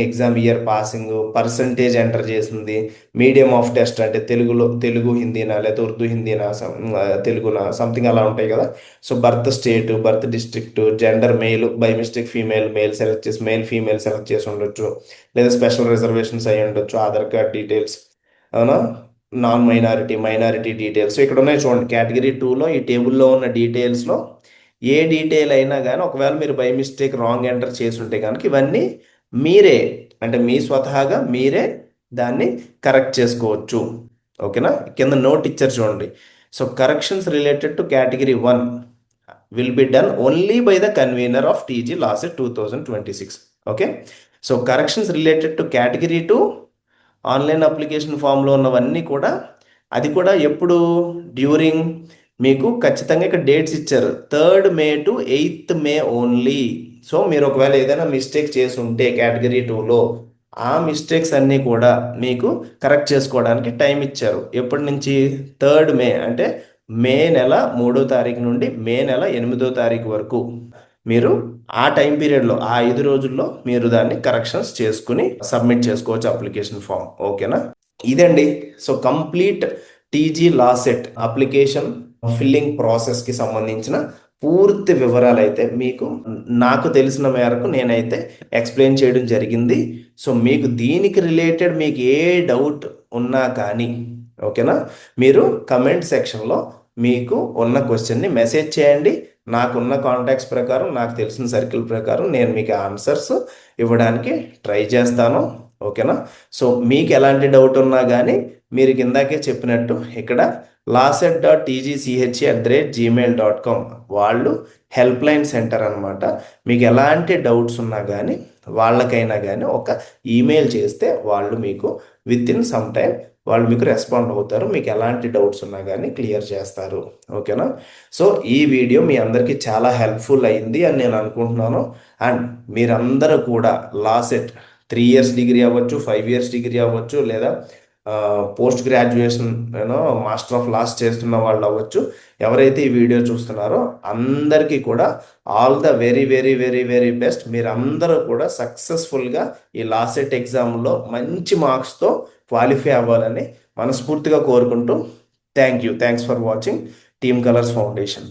exam year passing, percentage enter చేసింది, మీడియం ఆఫ్ టెస్ట్ అంటే తెలుగు హిందీనా లేదా ఉర్దూ హిందీనా, తెలుగునా, సంథింగ్ అలా ఉంటాయి కదా. So birth state, birth district, gender male, by mistake male select చేసి ఫీమేల్ సెలెక్ట్ చేసి ఉండొచ్చు, లేదా స్పెషల్ రిజర్వేషన్స్ అయి ఉండొచ్చు, ఆధార్ కార్డ్ డీటెయిల్స్, అవునా, నాన్ మైనారిటీ డీటెయిల్స్. సో ఇక్కడ ఉన్నాయి చూడండి, కేటగిరీ 2లో ఈ టేబుల్లో ఉన్న డీటెయిల్స్లో ఏ డీటెయిల్ అయినా కానీ ఒకవేళ మీరు బై మిస్టేక్ రాంగ్ ఎంటర్ చేసి ఉంటే కనుక ఇవన్నీ మీరే, అంటే మీ స్వతహాగా మీరే దాన్ని కరెక్ట్ చేసుకోవచ్చు. ఓకేనా? కింద నోట్ ఇచ్చారు చూడండి. So corrections related to category 1 will be done only by the convener of TG LAWCET 2026. Okay? So corrections related to category 2 online application ఫామ్లో ఉన్నవన్నీ కూడా, అది కూడా ఎప్పుడు, మీకు ఖచ్చితంగా ఇక్కడ డేట్స్ ఇచ్చారు, 3rd May to 8th May only. So మీరు ఒకవేళ ఏదైనా మిస్టేక్ చేసి ఉంటే కేటగిరీ 2లో ఆ మిస్టేక్స్ అన్నీ కూడా మీకు కరెక్ట్ చేసుకోవడానికి టైం ఇచ్చారు. ఎప్పటి నుంచి? 3rd మే, అంటే మే నెల 3వ తారీఖు నుండి మే నెల 8వ తారీఖు వరకు మీరు ఆ టైం పీరియడ్లో, ఆ 5 రోజుల్లో మీరు దాన్ని కరెక్షన్స్ చేసుకుని సబ్మిట్ చేసుకోవచ్చు అప్లికేషన్ ఫామ్. ఓకేనా? ఇదండి. So complete TG LAWCET application filling ప్రాసెస్కి సంబంధించిన పూర్తి వివరాలు అయితే మీకు నాకు తెలిసిన మేరకు నేనైతే ఎక్స్ప్లెయిన్ చేయడం జరిగింది. సో మీకు దీనికి రిలేటెడ్ మీకు ఏ డౌట్ ఉన్నా కానీ, ఓకేనా, మీరు కమెంట్ సెక్షన్లో మీకు ఉన్న క్వశ్చన్ని మెసేజ్ చేయండి. నాకున్న కాంటాక్ట్స్ ప్రకారం, నాకు తెలిసిన సర్కిల్ ప్రకారం నేను మీకు ఆన్సర్స్ ఇవ్వడానికి ట్రై చేస్తాను. ఓకేనా? సో మీకు ఎలాంటి డౌట్ ఉన్నా కానీ మీరు కిందాకే చెప్పినట్టు ఇక్కడ laset.tgch@gmail.com వాళ్ళు హెల్ప్ లైన్ సెంటర్ అనమాట. మీకు ఎలాంటి డౌట్స్ ఉన్నా కానీ వాళ్ళకైనా కానీ ఒక ఈమెయిల్ చేస్తే వాళ్ళు మీకు విత్ ఇన్ సమ్ టైం వాళ్ళు మీకు రెస్పాండ్ అవుతారు. మీకు ఎలాంటి డౌట్స్ ఉన్నా కానీ క్లియర్ చేస్తారు. ఓకేనా? సో ఈ వీడియో మీ అందరికీ చాలా హెల్ప్ఫుల్ అయింది అని నేను అనుకుంటున్నాను. అండ్ మీరందరూ కూడా లాసెట్ 3 ఇయర్స్ డిగ్రీ అవ్వచ్చు, 5 ఇయర్స్ డిగ్రీ అవ్వచ్చు, లేదా post graduation master of laws చేస్తున్న వాళ్ళు అవ్వచ్చు, ఎవరైతే ఈ వీడియో చూస్తున్నారో అందరికీ కూడా all the very very very very best. మీరు అందరూ కూడా సక్సెస్ఫుల్గా ఈ లాసెట్ ఎగ్జామ్లో మంచి మార్క్స్తో క్వాలిఫై అవ్వాలని మనస్ఫూర్తిగా కోరుకుంటూ thanks for watching team colours foundation.